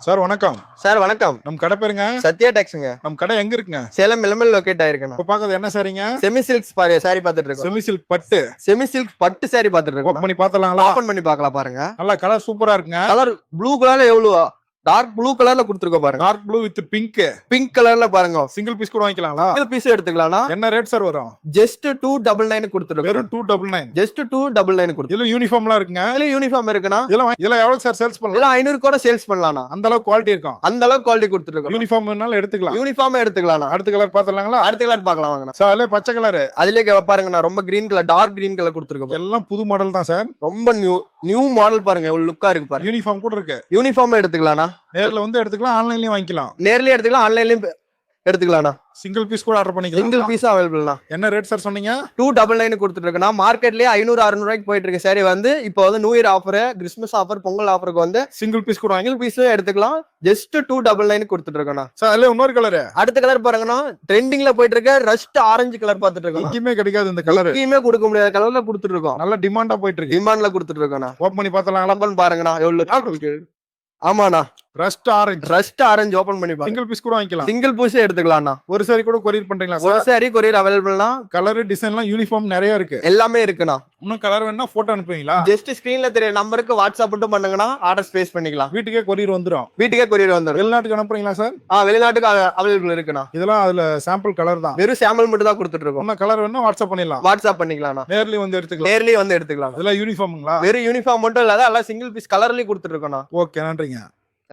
Sir வணக்கம். Sir வணக்கம். நம்ம கடை பேருங்க? சத்யா டெக்ஸ்ங்க. நம்ம கடை எங்க இருக்குங்க? சேலம் மிலமல் லொகேட் ஆயிருக்குங்க. இப்ப பாக்குறது என்ன சாரிங்க? செமி சில்க் சாரி பாத்துட்டு இருக்கோம். செமி சில்க் பட்டு. செமி சில்க் பட்டு சாரி பாத்துட்டு இருக்கோம். ஓபன் பண்ணி பார்த்தலாங்களா? ஓபன் பண்ணி பார்க்கலாம் பாருங்க. நல்லா கலர் சூப்பரா இருக்குங்க. கலர் ப்ளூ கலர்ல எவ்வளவு டார்க் ப்ளூ கலர்ல கொடுத்துருக்கோம் பாருங்க. Dark blue with pink. Pink கலர்ல பாருங்க. சிங்கிள் பீஸ் கூட வாங்கிக்கலாங்களா? சிங்கிள் பீஸ் எடுத்துக்கலாம்னா என்ன ரேட் சார் வரும்? ஜஸ்ட் 299 கொடுத்துருக்கோம். வெறும் 299. ஜஸ்ட் 299 கொடுத்து. இதுல யூனிஃபார்ம்லாம் இருக்குங்க. இதுல யூனிஃபார்ம் இருக்குனா இதெல்லாம் எவ்வளவு சார் சேல்ஸ் பண்ணலாம்? இதெல்லாம் 500 கூட சேல்ஸ் பண்ணலாம்னா அந்த அளவுக்கு குவாலிட்டி இருக்கும். அந்த அளவுக்கு குவாலிட்டி கொடுத்துருக்கோம். யூனிஃபார்ம் வேணாலும் எடுத்துக்கலாம். யூனிஃபார்ம் எடுத்துக்கலாம்னா அடுத்த கலர் பாத்துறலாங்களா? அடுத்த கலர் பார்க்கலாம் வாங்க. சார் அதுல பச்சை கலர். அதுலயே பாருங்க நான் ரொம்ப green colour dark green colour கொடுத்துருக்கோம். எல்லாம் புது மாடல் தான் சார். ரொம்ப நியூ மாடல் பாருங்க. எவ்வளவு லுக்கா இருக்கு பாருங்க. யூனிஃபார்ம் கூட இருக்கு. யூனிஃபார்ம் எடுத்துக்கலாம்னா நேர்ல வந்து எடுத்துக்கலாம், ஆன்லைன்லயும் வாங்கிக்கலாம். நேர்லயே எடுத்துக்கலாம், ஆன்லைன்லயும் எடுத்துக்கலாம்னா. சிங்கிள் பீஸ் கூட ஆர்டர் பண்ணிக்கலாம். சிங்கிள் பீஸ் அவைலபிள்னா. என்ன ரேட் சார் சொன்னீங்க? 299 கொடுத்துட்டு இருக்கேன். மார்க்கெட்லயே 500-600 ரூபாய்க்கு போயிட்டு இருக்கு சாரி வந்து இப்போ வந்து new year offer, Christmas offer, Pongal ஆஃபருக்கு வந்து சிங்கிள் பீஸ் கூட சிங்கிள் பீஸும் எடுத்துக்கலாம். ஜஸ்ட் 299 கொடுத்துட்டு இருக்கேன். சார் அதுல இன்னொரு கலர். அடுத்த கலர் பாருங்கன்னா ட்ரெண்டிங்ல போயிட்டு இருக்க ரஸ்ட் ஆரஞ்சு கலர் பாத்துட்டு இருக்கோம். எங்கேயுமே கிடைக்காது இந்த கலர். எங்கேயுமே கொடுக்க முடியாத கலர்ல கொடுத்துட்டு இருக்கோம். நல்ல டிமாண்டா போயிட்டு இருக்கு. டிமாண்ட்ல கொடுத்துட்டு இருக்கோம். ஓபன் பண்ணி பார்த்தலாம். ஓபன் பாருங்கண்ணா எவ்வளவு. ஆமாண்ணா rust orange. Rust orange open பண்ணி பாருங்க. சிங்கிள் பீஸ் கூட வாங்கிக்கலாம். சிங்கிள் பீஸே எடுத்துக்கலாம்ண்ணா. ஒரு சாரி கூட கொரியர் பண்றீங்களா? ஒரு சாரி கொரியர் அவைலபிள்னா. கலர் டிசைன்லாம் யூனிஃபார்ம் நிறைய இருக்கு. எல்லாமே இருக்குண்ணா. இன்னும் கலர் வேணா போட்டோ அனுப்புவீங்களா? ஜஸ்ட் ஸ்கிரீன்ல தெரிய நம்பருக்கு வாட்ஸ்அப் மட்டும் பண்ணுங்கன்னா ஆர்டர் ஸ்பேஸ் பண்ணிக்கலாம். வீட்டுக்கே கொரியர் வந்துரும். வீட்டுக்கே கொரியர் வந்துரும். வெளிநாட்டுக்கு அனுப்புறீங்களா சார்? வெளிநாட்டுக்கு அவைலபிள் இருக்குண்ணா. இதெல்லாம் அதுல சாம்பிள் கலர் தான். வெறும் சாம்பிள் மட்டும் தான் கொடுத்துட்டு இருக்கோம். இன்னும் கலர் வேணா வாட்ஸ்அப் பண்ணிடலாம். வாட்ஸ்அப் பண்ணிக்கலாம்ண்ணா. நேர்லயே வந்து எடுத்துக்கலாம். நேர்லயே வந்து எடுத்துக்கலாம். இதெல்லாம் யூனிஃபார்முங்களா? வெறும் யூனிஃபார்ம் மட்டும் இல்லாத எல்லாம் சிங்கிள் பீஸ் கலர்லயே கொடுத்துட்டு இருக்கோம்ண்ணா. ஓகே, நன்றிங்க.